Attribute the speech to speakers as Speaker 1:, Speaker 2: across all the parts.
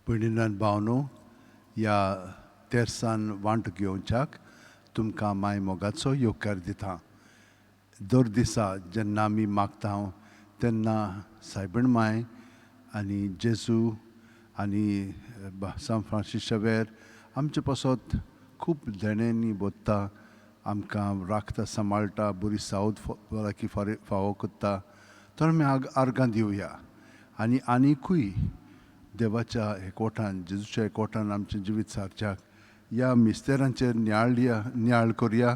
Speaker 1: भयणीनो आनी भावनो, ह्या तेर्सान वांटो घेवच्याक तुमकां माय मोगाचो येवकार दिता. दर दिसा जेन्ना आमी मागता तेन्ना सायबीण माय आनी जेजू आनी सान फ्रांसीस शेवेर आमचे पासत खूब देण्यांनी बोदता, आमकां राखता, सांबाळटा, बरी सावद भलायकी फावो कोत्ता. तर आमी आर्गां दिवया आनी आनिकूय देवाच्या एकवटान, जेजूच्या एकवटान आमचें जिवीत सारच्याक ह्या मिस्तेरांचेर नियाळ करया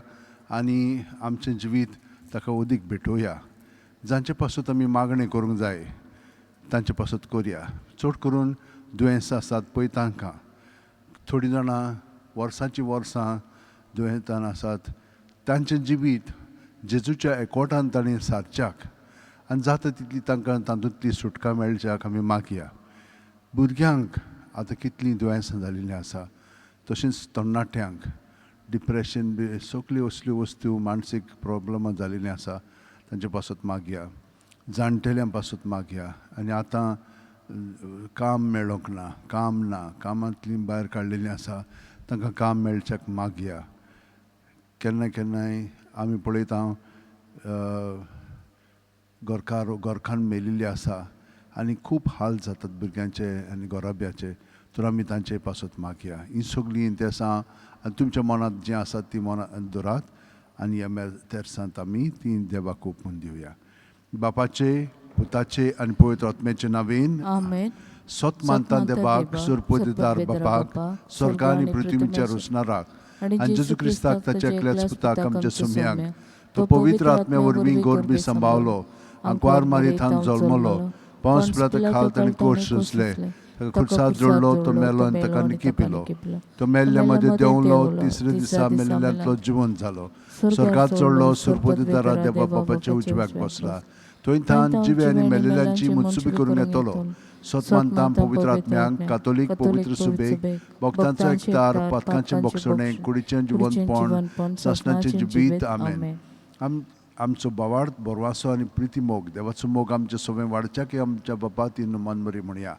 Speaker 1: आनी आमचें जिवीत ताका उदीक भेटोवया. जांचे पासून आमी मागणें करूंक जाय तांचे पासून करया. चड करून दुयेंसां आसात पळय तांकां. थोडीं जाणां वर्सांचीं वर्सां दुयेंतान आसात, तांचें जिवीत जेजूच्या एकवटान ताणें सारच्याक आनी जाता तितली तांकां तातूंतली सुटका मेळच्याक आमी मागया. भुरग्यांक आतां कितलीं दुयेंसां जाल्लीं आसा, तशेंच तरणाट्यांक डिप्रेशन बी सगल्यो असल्यो वस्तू, मानसीक प्रॉब्लमां जाल्लीं आसा, तांचे पासून मागया. जाणटेल्यां पासून मागया. आनी आतां काम मेळोंक ना, कामांतलीं भायर काडलेलीं आसा, तांकां काम मेळच्याक मागया. केन्ना केन्नाय आमी पळयता घरकान्न मेलिल्लीं आसा आनी खूब हाल जातात भुरग्यांचे आनी घोराब्याचे, तर आमी तांचे पासून मागया. हीं सगलीं इंतेसां आनी तुमच्या मनांत जीं आसात तीं मनांत दवरात आनी ह्या तेर्सांत आमी तीं देवाक ओपून दिवया. बापाचे, पुताचे आनी पवित्र आत्म्याचे नांवेन सोत मानता देवाक, सुरपोदिदार बापाक, स्वर्ग आनी पृथ्वीच्या रुसणाराक आनी जेजू क्रिस्ताक ताच्या एकल्याच पुताक आमच्या सुम्यांक, तो पवित्र आत्म्या वरवीं गोरबी सांबाळलो, आंकवार मारीत हांव जल्मलो, पावस पिलाता खाल ताणें कोश सोंसले, खुर्साद जोडलो, तो मेलो आनी ताका निकी पिलो, तो मेल्ल्या मदें देंवलो, तिसऱ्या दिसा मेल्ल्यांतलो जिवंत जालो, स्वर्गांत चडलो, सुरपोदिदारा देवा बापाच्या उजव्याक बसला, थंय थान जिवे आनी मेल्लेल्यांची मुत्सुबी करून येतलो. सतमानतां पवित्र आत्म्यांक, कातोलीक पवित्र सुबेक, भक्तांचो एकतार, पातकांचें बोगसणें, कुडीचें जिवंतपण, सासणाचें जिवीत. आमेन. आमचो बोवाळ बोरवासो आनी प्रिती मोग, देवाचो मोग आमचे सगळें वाडच्याक आमच्या बापा ती मन बरी म्हणया.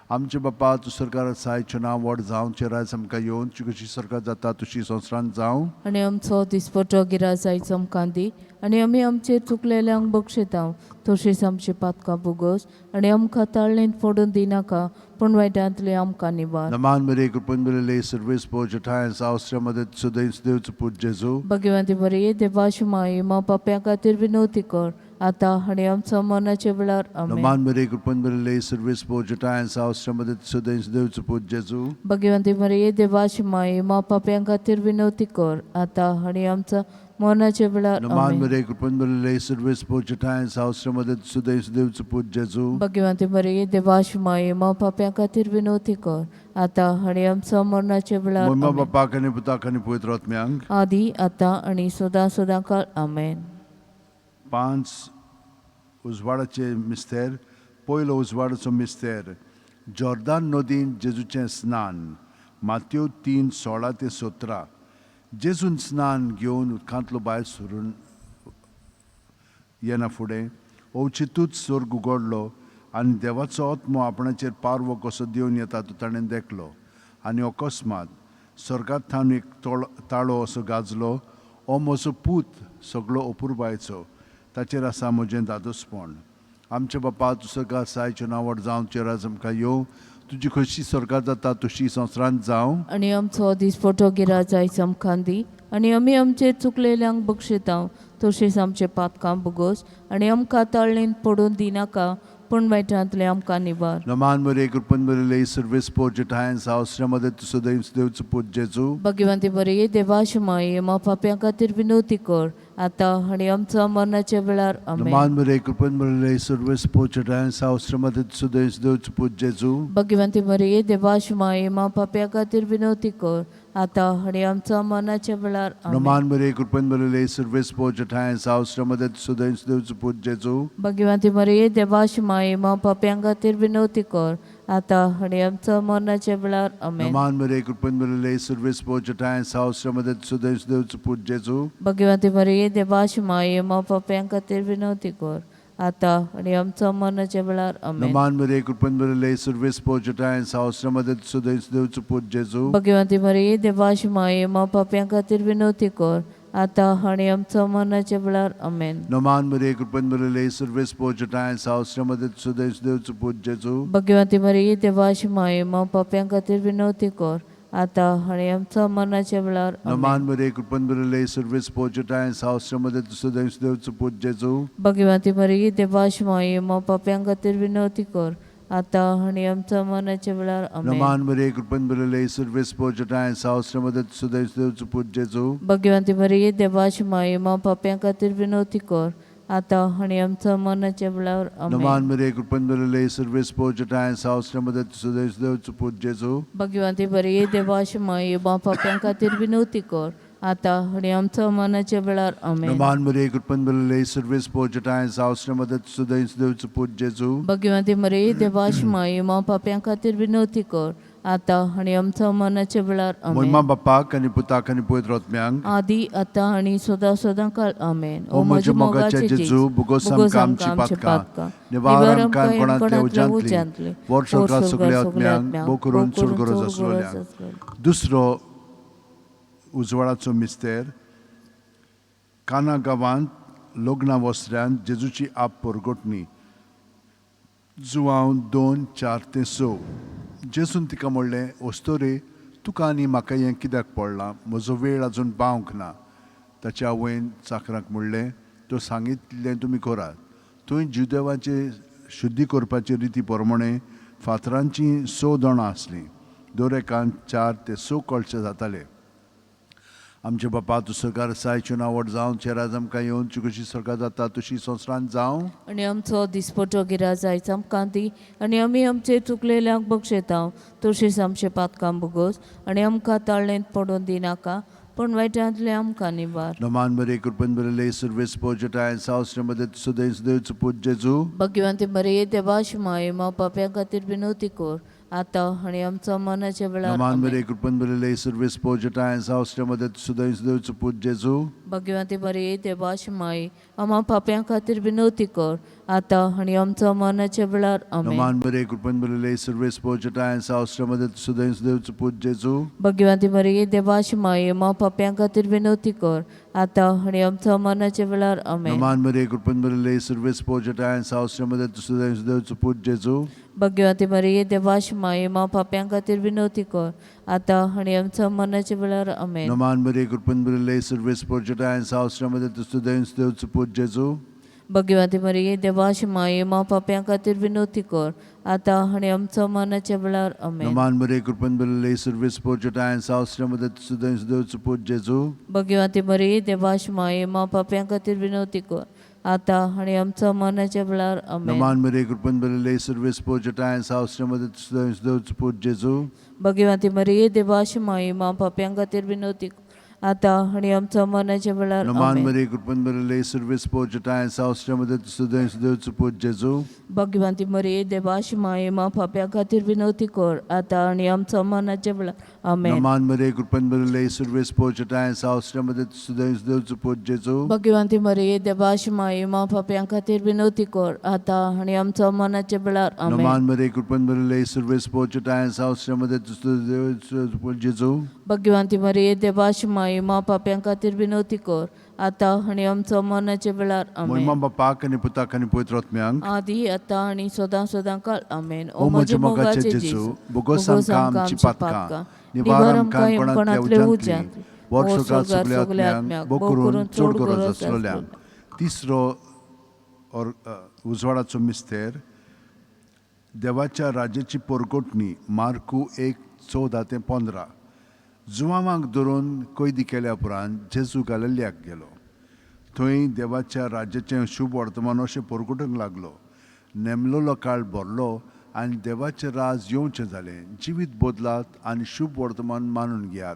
Speaker 1: आमचे बापा, तूं स्वर्गार आसा, तुजें नांव व्हड जावं, तुजें राज आमकां येवन, तुजी कशी स्वर्गांत जाता तशी संवसारांत जावं.
Speaker 2: आनी आमचो दिसपटो गिराय आयज आमकां दी, आनी आमी आमचेर चुकलेल्यांक बक्षिता, तशींच आमची पातकां बुगोस, आनी आमकां ताळणेंत पडून दिनाका, पूण वायटांतली आमकां निवार.
Speaker 1: नमान मेरे कृपण मेलेले सर्वेस पोजठाय सावस्त्र्यामध्ये सुदैव देवचो पूत जेजू.
Speaker 2: भगवंती बरी देवाशी माई मा पाप्या खातीर विनवती कर, आतां आनी आमच्या मरणाच्या वेळार. आमेन.
Speaker 1: नमान मेरे कृपण मेलेले सर्वेस पोजठाय सावस्त्र्यामध्ये सुदैव देवचो पूत जेजू.
Speaker 2: भगवंती बरी देवाशी माई मा पाप्या खातीर विनवती कर, आतां आनी आमच्या मरणाच्या वेळार.
Speaker 1: नमान मेरे कृपण मेलेले सर्वेस पोजठाय सावस्त्र्यामध्ये सुदैव देवचो पूत जेजू.
Speaker 2: भगवंती बरी देवाशी माई मा पाप्या खातीर विनवती कर, आतां आनी आमच्या मरणाच्या वेळार.
Speaker 1: महिमा बापाक आनी पुताक आनी पवित्र आत्म्यांक,
Speaker 2: आदी आतां आनी सदां काळ. आमेन.
Speaker 1: 5 उजवाडाचे मिस्तेर. पयलो उजवाडाचो मिस्तेर, जॉर्दान नदीन जेजूचें स्नान. मात्यो 3:16-17. जेजून स्नान घेवन उदकांतलो भायर सरून येना फुडें अवचितूच स्वर्ग उगडलो आनी देवाचो आत्मो आपणाचेर पारवो कसो दिवन येता तो ताणें देखलो. आनी अकस्मात स्वर्गांत थावन एक ताळो असो गाजलो. हो म्हजो पूत सगळो अपुरबायचो, ताचेर आसा म्हजें दादोसपण. आमच्या बापा, तूं स्वर्गांत आसा, तुजें नांव व्हड जावं, तुजें राज आमकां येवं, तुजी कशी स्वर्गांत जाता तशी संवसारांत जावं.
Speaker 2: आनी आमचो दिसपटो गिराय आयज आमकां दी, आनी आमी आमचेर चुकलेल्यांक बक्षिता, तशींच आमचे पातकां बुगोस, आनी आमकां ताळणेंत पडून दिनाका, पूण वायटांतले आमकां निवार.
Speaker 1: नमान मेरे कृपण मेलेले सर्वेस पोजठाय सावस्त्र्यामध्ये सुदैव देवचो पूत जेजू.
Speaker 2: भगवंती बरी देवाशी माई मा पाप्या खातीर विनवती कर, आतां आनी आमच्या मरणाच्या वेळार. आमेन.
Speaker 1: नमान मेरे कृपण मेलेले सर्वेस पोजठाय सावस्त्र्यामध्ये सुदैव देवचो पूत जेजू.
Speaker 2: भगवंती बरी देवाशी माई मा पाप्या खातीर विनवती कर, आतां आनी आमच्या मरणाच्या वेळार.
Speaker 1: नमान मेरे कृपण मेलेले सर्वेस पोजठाय सावस्त्र्यामध्ये सुदैव देवचो पूत जेजू.
Speaker 2: भगवंती बरी देवाशी माई मा पाप्या खातीर विनवती कर, आतां आनी आमच्या मरणाच्या वेळार. आमेन.
Speaker 1: नमान मेरे कृपण मेलेले सर्वेस पोजठाय सावस्त्र्यामध्ये सुदैव देवचो पूत जेजू.
Speaker 2: भगवंती बरी देवाशी माई मा पाप्या खातीर विनवती कर, आतां आनी आमच्या मरणाच्या वेळार आमेन.
Speaker 1: Naman Maria, कृपण बरले, सर्वेस पोचटाय, सावस्रामध्ये सुदैव देवचं पूज जेजू.
Speaker 2: भगवंती मरिये देवाची माये मा पाप्यां खातीर विनवती कर आतां आनी आमच्या मरणाच्या वेळार आमेन.
Speaker 1: Naman Maria, कृपण बरले, सर्वेस पोचटाय, सावस्रामध्ये सुदैव देवचं पूज जेजू.
Speaker 2: भगवंती मरिये देवाची माये मा पाप्यां खातीर विनवती कर आतां आनी आमच्या मरणाच्या वेळार आमेन.
Speaker 1: Naman Maria, कृपण बरले, सर्वेस पोचटाय, सावस्रामध्ये सुदैव देवचं पूज जेजू.
Speaker 2: भगवंती मरिये देवाची माये मा पाप्यां खातीर विनवती कर आतां आनी आमच्या मरणाच्या वेळार आमेन.
Speaker 1: Naman Maria, कृपण बरले, सर्वेस पोचटाय, सावस्रामध्ये सुदैव देवचं पूज जेजू.
Speaker 2: भगवंती मरिये देवाची माये मा पाप्यां खातीर विनवती कर आतां आनी आमच्या मरणाच्या वेळार आमेन.
Speaker 1: Naman Maria, कृपण बरले, सर्वेस पोचटाय, सावस्रामध्ये सुदैव देवचं पूज जेजू.
Speaker 2: भगवंती मरिये देवाची माये मा पाप्यां खातीर विनवती कर आतां आनी आमच्या मरणाच्या वेळार आमेन.
Speaker 1: Naman Maria, कृपण बरले, सर्वेस पोचटाय, सावस्रामध्ये सुदैव देवचं पूज जेजू.
Speaker 2: भगवंती मरिये देवाची माये मा पाप्यां खातीर विनवती कर आतां आनी आमच्या मरणाच्या वेळार आमेन.
Speaker 1: महिमा बापाक आनी पुताक आनी पवित्र आत्म्यांक.
Speaker 2: आदी आतां आनी सदां काळ आमेन.
Speaker 1: ओ म्हज्या मोगाचे जेजू, बुगोस आमकां आमची पातकां, निवार आमकां कोणांतले उजांतली, वर्सोकां सगळ्या आत्म्यांक, बो करून चड गरज आसलेल्यांक. दुसरो उजवाडाचो मिस्तेर. काना गांवांत लग्ना वस्त्र्यांत जेजूची आप परगटणी. जुवांव 2:4-6. जेजून तिका म्हणलें, वस्तोरे तुका आनी म्हाका हें कित्याक पडलां? म्हजो वेळ आजून पावंक ना. ताच्या आवयन चाकराक म्हणलें, तो सांगितलें तुमी करात. थंय जुदेवाचे शुद्धी करपाचे रिती प्रमाणे फातरांची 6 दोणां आसलीं. दर एकान 4 ते 6 कळशे जाताले. आमचे बापा तूं सरकार सायचें नांवड जावं, चेराज आमकां येवन तूं कशी सरकार जाता तशी संवसारांत जावं.
Speaker 2: आनी आमचो दिसपटो गिराज आयज आमकां दी आनी आमी आमचे चुकलेल्यांक बक्षयता तशीच आमचे पातकां बुगोस आनी आमकां ताळणेंत पडून दिनाका पूण वायटांतले आमकां निवार.
Speaker 1: Naman Maria, कृपण बरले, सर्वेस पोचटाय, सावस्रामध्ये सुदैव देवचं पूज जेजू.
Speaker 2: भगवंती मरिये देवाची माये मा पाप्यां खातीर विनवती कर आतां आनी आमच्या मरणाच्या वेळार
Speaker 1: Naman
Speaker 2: आमेन.
Speaker 1: Maria, कृपण बरले, सर्वेस पोचटाय, सावस्रामध्ये सुदैव देवचं पूज जेजू.
Speaker 2: भगवंती मरिये देवाची माये आम्हा पाप्यां खातीर विनवती कर आतां आनी आमच्या मरणाच्या वेळार आमेन.
Speaker 1: Naman Maria, कृपण बरले, सर्वेस पोचटाय, सावस्रामध्ये सुदैव देवचं पूज जेजू.
Speaker 2: भगवंती मरिये देवाची माये मा पाप्यां खातीर विनवती कर आतां आनी आमच्या मरणाच्या वेळार आमेन.
Speaker 1: Naman Maria, कृपण बरले, सर्वेस पोचटाय, सावस्रामध्ये सुदैव देवचं पूज जेजू.
Speaker 2: भगवंती मरिये देवाची माये मा पाप्यां खातीर विनवती कर आतां आनी आमच्या मरणाच्या वेळार आमेन.
Speaker 1: Naman Maria, कृपण बरले, सर्वेस पोचटाय, सावस्रामध्ये सुदैव देवचं पूज जेजू.
Speaker 2: भगवंती मरिये देवाची माये मा पाप्यां खातीर विनवती कर आतां आनी आमच्या मरणाच्या वेळार आमेन.
Speaker 1: Naman Maria, कृपण बरले, सर्वेस पोचटाय, सावस्रामध्ये सुदैव देवचं पूज जेजू.
Speaker 2: भगवंती मरिये देवाची माये मा पाप्यां खातीर विनवती कर आतां आनी आमच्या मरणाच्या वेळार आमेन.
Speaker 1: Naman Maria, कृपण बरले, सर्वेस पोचटाय, सावस्रामध्ये सुदैव देवचं पूज जेजू.
Speaker 2: भगवंती मरिये देवाची माये मा पाप्यां खातीर विनवती कर आतां आनी आमच्या मरणाच्या वेळार
Speaker 1: Naman
Speaker 2: आमेन.
Speaker 1: Maria, कृपण बरले, सर्वेस पोचटाय, सावस्रामध्ये सुदैव देवचं पूज जेजू.
Speaker 2: भगवंती मरिये देवाची माये मा पाप्यां खातीर विनवती कर आतां आनी आमच्या मरणाच्या वेळार आमेन.
Speaker 1: Naman Maria, कृपण बरले, सर्वेस पोचटाय, सावस्रामध्ये सुदैव देवचं पूज जेजू.
Speaker 2: भगवंती मरिये देवाची माये मा पाप्यां खातीर विनवती कर आतां आनी आमच्या मरणाच्या वेळार आमेन.
Speaker 1: Naman Maria, कृपण बरले, सर्वेस पोचटाय, सावस्रामध्ये सुदैव देवचं पूज जेजू.
Speaker 2: भगवंती मरिये देवाची माये मा पाप्यां खातीर विनवती कर आतां आनी आमच्या मरणाच्या वेळार आमेन.
Speaker 1: महिमा बापाक आनी पुताक आनी पवित्र आत्म्यांक.
Speaker 2: आदी आतां आनी सदां काळ आमेन.
Speaker 1: ओ म्हजे मोगाचे जेजू, बुगोस आमकां आमची पातकां, निवार आमकां कोणांतले उजांतली, वर्सोकां सगळ्या आत्म्यांक, बो करून चड गरज आसलेल्यांक. तिसरो उजवाडाचो मिस्तेर. देवाच्या राज्याची परगटणी. मार्कू 1:14-15. जुवांवाक धरून कैदी केल्या उपरांत जेजू गलिल्याक गेलो. थंय देवाच्या राज्याचें शुभ वर्तमान अशें परगटूंक लागलो. नेमलेलो काळ भरलो आनी देवाचें राज येवचें जालें. जिवीत बदलात आनी शुभ वर्तमान मानून घेयात.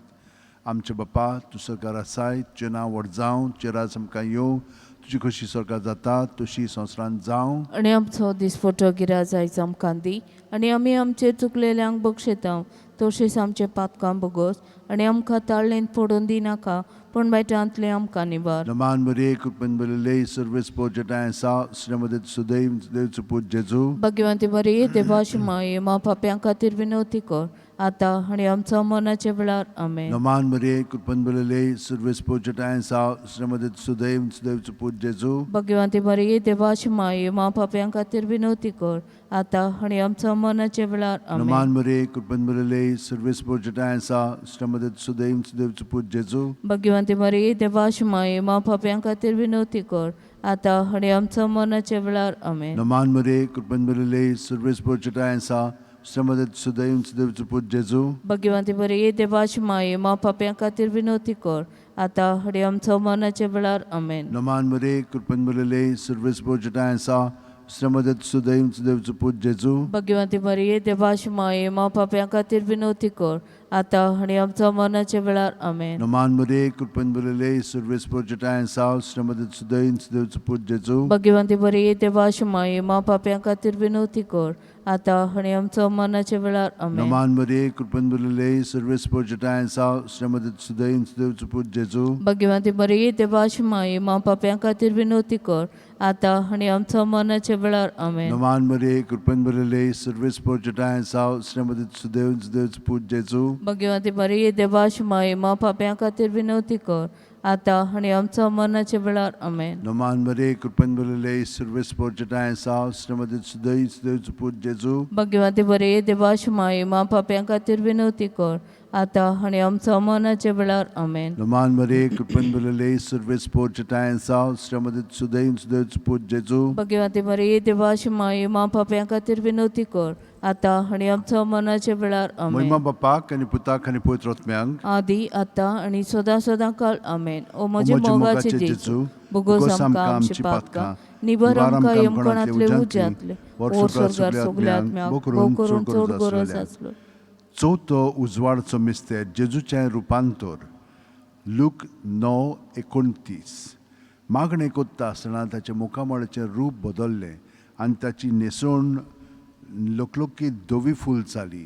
Speaker 1: आमचे बापा तूं सरकार आसाय, तुजें नांव व्हड जावं, तुजें राज आमकां येवं, तुजी कशी सरकार जाता तशी संवसारांत जावं.
Speaker 2: आनी आमचो दिसपटो गिराज आयज आमकां दी आनी आमी आमचे चुकलेल्यांक बक्षयता तोशेंच आमचे पातकां भोगोस आनी आमकां ताळणेंत पडून दिनाका पूण वायटांतले आमकां निवार.
Speaker 1: Naman Maria, Kurban Balilei, Service Pojata and Sa, Sramadat Sudev, Devchuput Jesu.
Speaker 2: Bhagyavanti मरिये देवाची माये मा पाप्यां खातीर विनवती कर आतां आनी आमच्या मरणाचे वेळार आमेन.
Speaker 1: Naman Maria, Kurban Balilei, Service Pojata and Sa, Sramadat Sudev, Devchuput Jesu.
Speaker 2: Bhagyavanti मरिये देवाची माये मा पाप्यां खातीर विनवती कर आतां आनी आमच्या मरणाचे वेळार आमेन.
Speaker 1: Naman Maria, Kurban Balilei, Service Pojata and Sa, Sramadat Sudev, Devchuput Jesu.
Speaker 2: Bhagyavanti मरिये देवाची माये मा पाप्यां खातीर विनवती कर आतां आनी आमच्या मरणाचे वेळार आमेन.
Speaker 1: Naman Maria, Kurban Balilei, Service Pojata and Sa, Sramadat Sudev, Devchuput Jesu.
Speaker 2: Bhagyavanti मरिये देवाची माये मा पाप्यां खातीर विनवती कर आतां आनी आमच्या मरणाचे वेळार आमेन.
Speaker 1: Naman Maria, Kurban Balilei, Service Pojata and Sa, Sramadat Sudev, Devchuput Jesu.
Speaker 2: Bhagyavanti मरिये देवाची माये मा पाप्यां खातीर विनवती कर आतां आनी आमच्या मरणाचे वेळार आमेन.
Speaker 1: Naman Maria, Kurban Balilei, Service Pojata and Sa, Sramadat Sudev, Devchuput Jesu.
Speaker 2: Bhagyavanti मरिये देवाची माये मा पाप्यां खातीर विनवती कर आतां आनी आमच्या मरणाचे वेळार आमेन.
Speaker 1: Naman Maria, Kurban Balilei, Service Pojata and Sa, Sramadat Sudev, Devchuput Jesu.
Speaker 2: Bhagyavanti मरिये देवाची माये मा पाप्यां खातीर विनवती कर आतां आनी आमच्या मरणाचे वेळार आमेन.
Speaker 1: Naman Maria, Kurban Balilei, Service Pojata and Sa, Sramadat Sudev, Devchuput Jesu.
Speaker 2: Bhagyavanti मरिये देवाची माये मा पाप्यां खातीर विनवती कर आतां आनी आमच्या मरणाचे वेळार आमेन.
Speaker 1: Naman Maria, Kurban Balilei, Service Pojata and Sa, Sramadat Sudev, Devchuput Jesu.
Speaker 2: Bhagyavanti मरिये देवाची माये मा पाप्यां खातीर विनवती कर आतां आनी आमच्या मरणाचे वेळार आमेन.
Speaker 1: Naman Maria, Kurban Balilei, Service Pojata and Sa, Sramadat Sudev, Devchuput Jesu.
Speaker 2: Bhagyavanti मरिये देवाची माये मा पाप्यां खातीर विनवती कर आतां आनी आमच्या मरणाचे वेळार आमेन.
Speaker 1: Moima Bapak and Putak and Putrotmyang.
Speaker 2: आदी आतां आनी सदां काळ आमेन. ओ म्हजे
Speaker 1: म्हजे
Speaker 2: मोगाचे
Speaker 1: मोगाचे
Speaker 2: जेजू
Speaker 1: जेजू,
Speaker 2: भोगोस आमकां आमची पातकां निबर आमकां यमकणांतले उज्यांतले ओर स्वर्गार सगल्या आत्म्याक भोव करून चड गरज आसलो.
Speaker 1: चवथो उजवाडचो मिस्तेर जेजूचें रुपांतर लूक 9:29. मागणें कोत्ता आसतना ताच्या मुखामळाचें रूप बदल्लें आनी ताची न्हेसवण लोकलोकीत धवी फूल जाली.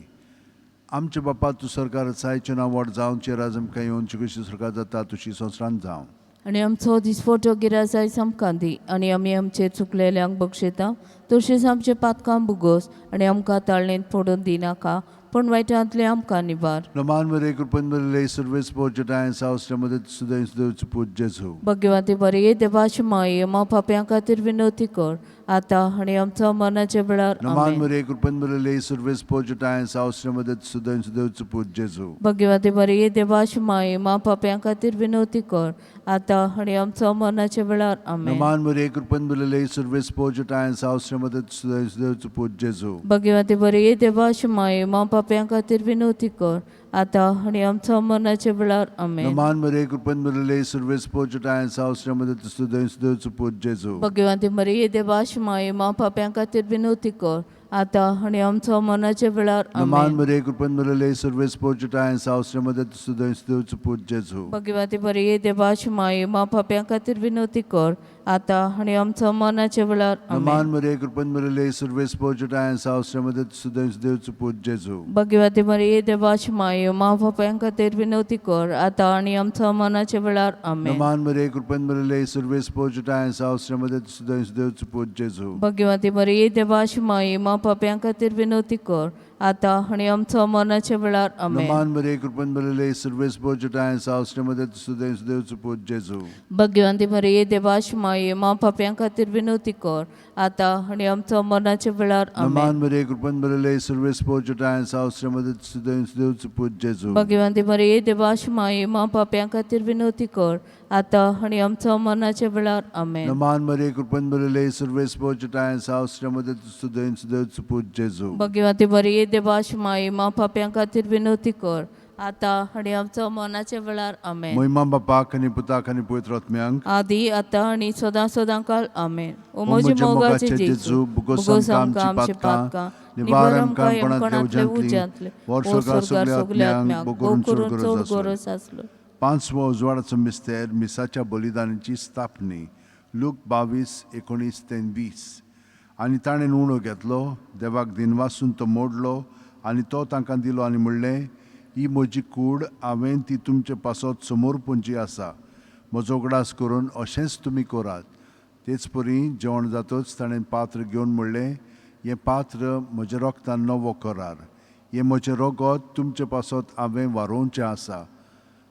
Speaker 1: आमचे बापा तूं सरकार आसायचें नांव व्हड जावं चे राज आमकां येवनची कशी सरकार जाता तशी संवसारांत जावं.
Speaker 2: आनी आमचो दिसफोटो गिराजाय आमकां दी आनी आमी आमचे चुकलेल्यांक बक्षिता तशेंच आमचे पातकां बुगोस आनी आमकां ताळणेंत पडून दिनाका पूण वायटांतले आमकां निवार.
Speaker 1: Naman Maria, Kurban Balilei, Service Pojata and Sa, Sramadat Sudev, Devchuput Jesu.
Speaker 2: Bhagyavanti मरिये देवाची माये मा पाप्यां खातीर विनवती कर आतां आनी आमच्या मरणाचे वेळार
Speaker 1: Naman
Speaker 2: amen.
Speaker 1: Maria, Kurban Balilei, Service Pojata and Sa, Sramadat Sudev, Devchuput Jesu.
Speaker 2: Bhagyavanti मरिये देवाची माये मा पाप्यां खातीर विनवती कर आतां आनी आमच्या मरणाचे वेळार आमेन.
Speaker 1: Naman Maria, Kurban Balilei, Service Pojata and Sa, Sramadat Sudev, Devchuput Jesu.
Speaker 2: Bhagyavanti मरिये देवाची माये मा पाप्यां खातीर विनवती कर आतां आनी आमच्या मरणाचे वेळार आमेन.
Speaker 1: Naman Maria, Kurban Balilei, Service Pojata and Sa, Sramadat Sudev, Devchuput Jesu.
Speaker 2: Bhagyavanti मरिये देवाची माये मा पाप्यां खातीर विनवती कर आतां आनी आमच्या मरणाचे वेळार
Speaker 1: Naman
Speaker 2: amen.
Speaker 1: Maria, Kurban Balilei, Service Pojata and Sa, Sramadat Sudev, Devchuput Jesu.
Speaker 2: Bhagyavanti मरिये देवाची माये मा पाप्यां खातीर विनवती कर आतां आनी आमच्या मरणाचे वेळार आमेन.
Speaker 1: Naman Maria, Kurban Balilei, Service Pojata and Sa, Sramadat Sudev, Devchuput Jesu.
Speaker 2: Bhagyavanti मरिये देवाची माये मा पाप्यां खातीर विनवती कर आतां आनी आमच्या मरणाचे वेळार आमेन.
Speaker 1: Naman Maria, Kurban Balilei, Service Pojata and Sa, Sramadat Sudev, Devchuput Jesu.
Speaker 2: Bhagyavanti मरिये देवाची माये मा पाप्यां खातीर विनवती कर आतां आनी आमच्या मरणाचे वेळार आमेन.
Speaker 1: Naman Maria, Kurban Balilei, Service Pojata and Sa, Sramadat Sudev, Devchuput Jesu.
Speaker 2: Bhagyavanti मरिये देवाची माये मा पाप्यां खातीर विनवती कर आतां आनी आमच्या मरणाचे वेळार आमेन.
Speaker 1: Naman Maria, Kurban Balilei, Service Pojata and Sa, Sramadat Sudev, Devchuput Jesu.
Speaker 2: Bhagyavanti मरिये देवाची माये मा पाप्यां खातीर विनवती कर आतां आनी आमच्या मरणाचे वेळार आमेन.
Speaker 1: Naman Maria, Kurban Balilei, Service Pojata and Sa, Sramadat Sudev, Devchuput Jesu.
Speaker 2: Bhagyavanti मरिये देवाची माये मा पाप्यां खातीर विनवती कर आतां आनी आमच्या मरणाचे वेळार आमेन.
Speaker 1: Moima Bapak and Putak and Putrotmyang.
Speaker 2: आदी आतां आनी सदां काळ आमेन. ओ
Speaker 1: म्हजे
Speaker 2: म्हजे मोगाचे
Speaker 1: मोगाचे
Speaker 2: जेजू
Speaker 1: जेजू,
Speaker 2: भोगोस
Speaker 1: भोगोस
Speaker 2: आमकां
Speaker 1: आमची
Speaker 2: आमची
Speaker 1: पातकां,
Speaker 2: पातकां
Speaker 1: निवार
Speaker 2: निवार
Speaker 1: आमकां
Speaker 2: आमकां
Speaker 1: यमकणांतले
Speaker 2: यमकणांतले
Speaker 1: उज्यांतली,
Speaker 2: उज्यांतले
Speaker 1: वर
Speaker 2: ओर
Speaker 1: स्वर्गार
Speaker 2: स्वर्गार
Speaker 1: सगल्या
Speaker 2: सगल्या
Speaker 1: आत्म्यांक
Speaker 2: आत्म्याक
Speaker 1: भोव
Speaker 2: भोव
Speaker 1: करून
Speaker 2: करून
Speaker 1: चड
Speaker 2: चड
Speaker 1: गरज
Speaker 2: गरज आसलो.
Speaker 1: पांचवो उजवाडाचो मिस्तेर मिसाच्या बलिदानाची स्थापनी लूक 22:19-20. आनी ताणें उणो घेतलो, देवाक दिनवासून तो मोडलो आनी तो तांकां दिलो आनी म्हणलें, ही म्हजी कूड, हांवें ती तुमचे पासत समोर पोंची आसा. म्हजो उगडास करून अशेंच तुमी करात. तेच परी जेवण जातच ताणें पात्र घेवन म्हणलें, हें पात्र म्हज्या रोगतान नवो करार. हें म्हजें रगत तुमचे पासत हांवें वारोवचें आसा.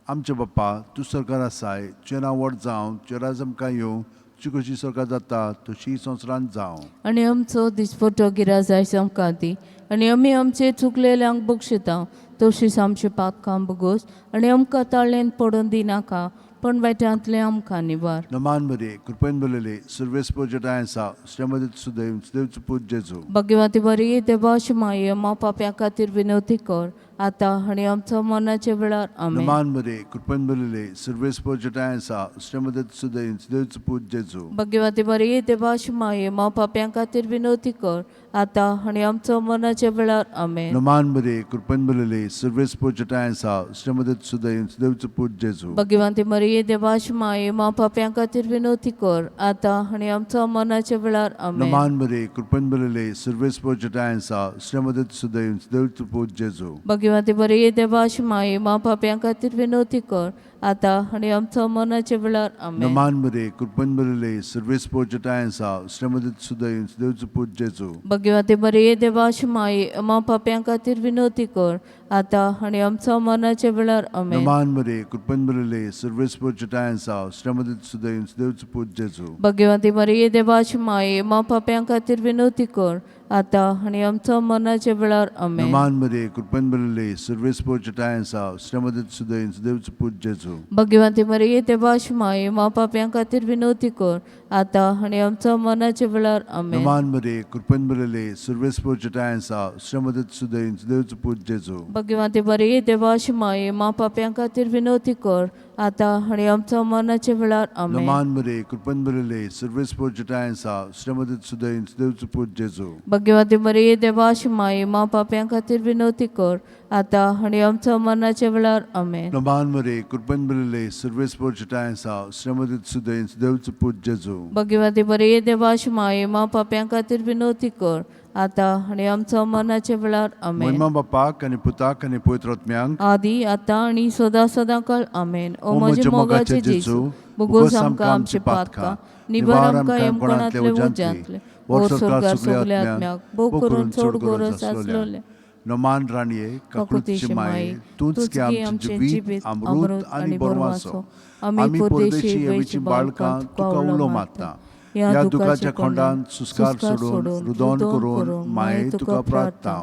Speaker 1: आमचे बाप्पा, तूं सरकार आसाय, तुजें नांव व्हड जावं, तुजें राज आमकां येवं, तुजी कशी सरकार जाता तशी संवसारांत जावं.
Speaker 2: आनी आमचो दिसपट्टो गिराय आयज आमकां दी. आनी आमी आमचे चुकलेल्यांक बक्षिता तशीच आमचे पातकां बगोस. आनी आमकां ताळेन पडून दिनाका, पण वायटांतले आमकां निवार.
Speaker 1: नमान मरे कृपेन बलले सर्वेस्पर जटायसा श्रीमदित सुदैव सुदैवचं पूज जेजू.
Speaker 2: भगवती बरी देवाशी माये मा पाप्या खातीर विनवती कर, आतां आनी आमचो मरणाचे वेळार आमेन.
Speaker 1: नमान मरे कृपेन बलले सर्वेस्पर जटायसा श्रीमदित सुदैव सुदैवचं पूज जेजू.
Speaker 2: भगवती बरी देवाशी माये मा पाप्या खातीर विनवती कर, आतां आनी आमचो मरणाचे वेळार आमेन.
Speaker 1: नमान मरे कृपेन बलले सर्वेस्पर जटायसा श्रीमदित सुदैव सुदैवचं पूज जेजू.
Speaker 2: भगवती मरी देवाशी माये मा पाप्या खातीर विनवती कर, आतां आनी आमचो मरणाचे वेळार आमेन.
Speaker 1: नमान मरे कृपेन बलले सर्वेस्पर जटायसा श्रीमदित सुदैव सुदैवचं पूज जेजू.
Speaker 2: भगवती बरी देवाशी माये मा पाप्या खातीर विनवती कर, आतां आनी आमचो मरणाचे वेळार आमेन.
Speaker 1: नमान मरे कृपेन बलले सर्वेस्पर जटायसा श्रीमदित सुदैव सुदैवचं पूज जेजू.
Speaker 2: भगवती बरी देवाशी माये मा पाप्या खातीर विनवती कर, आतां आनी आमचो मरणाचे वेळार आमेन.
Speaker 1: नमान मरे कृपेन बलले सर्वेस्पर जटायसा श्रीमदित सुदैव सुदैवचं पूज जेजू.
Speaker 2: भगवती बरी देवाशी माये मा पाप्या खातीर विनवती कर, आतां आनी आमचो मरणाचे वेळार आमेन.
Speaker 1: नमान मरे कृपेन बलले सर्वेस्पर जटायसा श्रीमदित सुदैव सुदैवचं पूज जेजू.
Speaker 2: भगवती बरी देवाशी माये मा पाप्या खातीर विनवती कर, आतां आनी आमचो मरणाचे वेळार आमेन.
Speaker 1: नमान मरे कृपेन बलले सर्वेस्पर जटायसा श्रीमदित सुदैव सुदैवचं पूज जेजू.
Speaker 2: भगवती बरी देवाशी माये मा पाप्या खातीर विनवती कर, आतां आनी आमचो मरणाचे वेळार आमेन.
Speaker 1: नमान मरे कृपेन बलले सर्वेस्पर जटायसा श्रीमदित सुदैव सुदैवचं पूज जेजू.
Speaker 2: भगवती बरी देवाशी माये मा पाप्या खातीर विनवती कर, आतां आनी आमचो मरणाचे वेळार आमेन.
Speaker 1: नमान मरे कृपेन बलले सर्वेस्पर जटायसा श्रीमदित सुदैव सुदैवचं पूज जेजू.
Speaker 2: भगवती बरी देवाशी माये मा पाप्या खातीर विनवती कर, आतां आनी आमचो मरणाचे वेळार आमेन.
Speaker 1: महिमा बापाक आनी पुताक आनी पवित्र आत्म्यांक
Speaker 2: आदी आतां आनी सदां सदांकाळ आमेन. ओ म्हजे मोगाचे जेजू, बगोस आमकां आमची पातकां, निबार आमकां यमकोणांतले वजांतले, ओ सरकार सगले आत्म्याक भोव करून चड गरज आसलोले.
Speaker 1: नमान राणये काकुतीची माये, तूंच की आमचे जिवीत अमृत आनी बरवासो. आमी परदेशी येवेची बाळकां तुका उलो मारता. ह्या दुखाच्या खोंडांत सुस्कार सोडून रुदोन करून माये तुका प्रार्थना.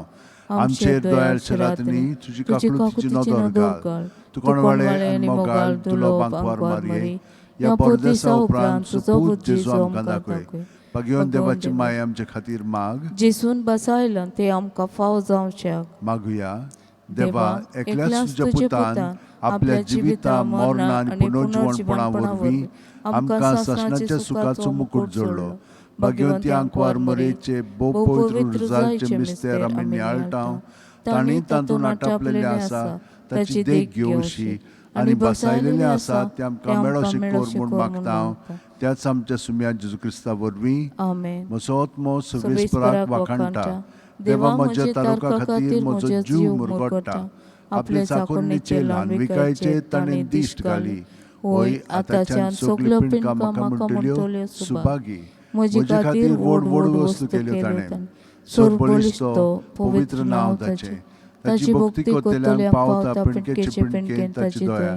Speaker 1: आमचेर दयाळ शरातनी तुजी काकुतीची नदर घाल. तुकोणवाळे आनी मोगाळ तुलो बांकवार मारये. या परदेसा उपरांत तुजो पूत जेजू आमकां दाखय. भगवंत देवाची माये आमचे खातीर माग.
Speaker 2: जेसून बसायलं ते आमकां फाव जावचें.
Speaker 1: मागुया. देवा, एकल्याच तुज्या पुतान आपल्या जिविता मरणा आनी पुनर्जीवनपणा वरवीं आमकां सासणाच्या सुखाचो मुकुट जोडलो. भगवंती आंकवार मरेचे भोव पवित्र जायचे मिस्तेर आमी नियाळटाव. तांणी तातूंत आटापलेले आसा ताची देख घेवशी आनी बसायलेले आसा ते आमकां मेळोशी कोर म्हूण मागता. त्याच आमच्या सुम्या जेजू क्रिस्ता वरवीं
Speaker 2: आमेन.
Speaker 1: म्हजो आत्मो सर्वेस्पराक वाखाणटा. देवा, म्हज्या तारुका खातीर म्हजो जीव मुरगडटा. आपले चाकुरणीचे ल्हानविकायेचे ताणें दिश्ट घाली. होय, आतांच्यान सगल्यो पिणकां म्हाका म्हणटल्यो सुभागी. म्हजे खातीर व्हड व्हड वस्तू केल्यो ताणें. सोर बलिश्तो पवित्र नांव ताचें. ताची भक्ती करतल्यांक पावता पिणकेचे पिणकेन ताची दया.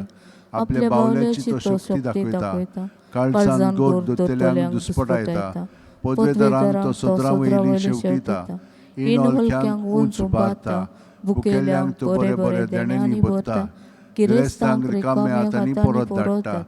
Speaker 1: आपल्या बावल्याची तो शक्ती दाखयता. काळजान गोर दोतोल्यांक दुस्पटायता. पदवेदारांक तो सदरां वयली शेवटिता. इन हलक्यांक उंच उबारता. भुकेल्यांक तो बरे बरे देण्यांनी भरता. गिरेस्तांक रिकामे हातांनी परत धाडटा.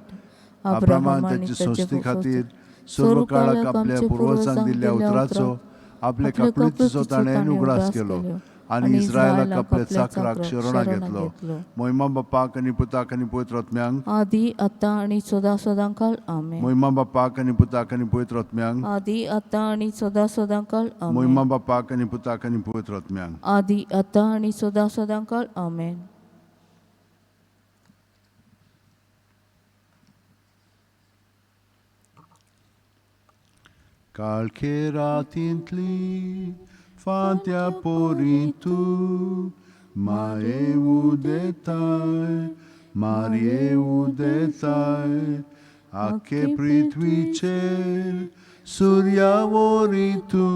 Speaker 1: अब्रामान ताची संस्थे खातीर सर्व काळाक आपल्या पुर्वजांक दिल्ल्या उतराचो आपल्या कापणीचो ताणें उगडास केलो. आनी इस्रायलाक आपल्या चाकराक शरणा घेतलो. महिमा बापाक आनी पुताक आनी पवित्र आत्म्यांक
Speaker 2: आदी आतां आनी सदां सदांकाळ आमेन.
Speaker 1: महिमा बापाक आनी पुताक आनी पवित्र आत्म्यांक
Speaker 2: आदी आतां आनी सदां सदांकाळ आमेन.
Speaker 1: महिमा बापाक आनी पुताक आनी पवित्र आत्म्यांक
Speaker 2: आदी आतां आनी सदां सदांकाळ आमेन.
Speaker 1: काळखे रातींतली फात्या पोरी तू माये उदेताय मारये उदेताय आखे पृथ्वीचेर सूर्या वरी तू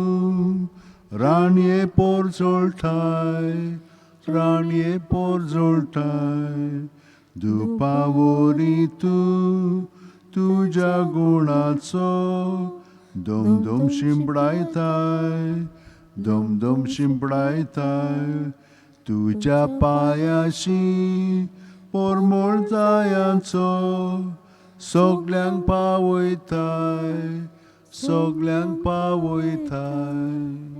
Speaker 1: राणये पोरजोळटाय राणये पोरजोळटाय दुपावरी तू तुझ्या गुणाचो दोम दोम शिंपडायताय दोम दोम शिंपडायताय तुझ्या पायाशी पोरमोळ जायांचो सोगल्यांक पावयताय सोगल्यांक पावयताय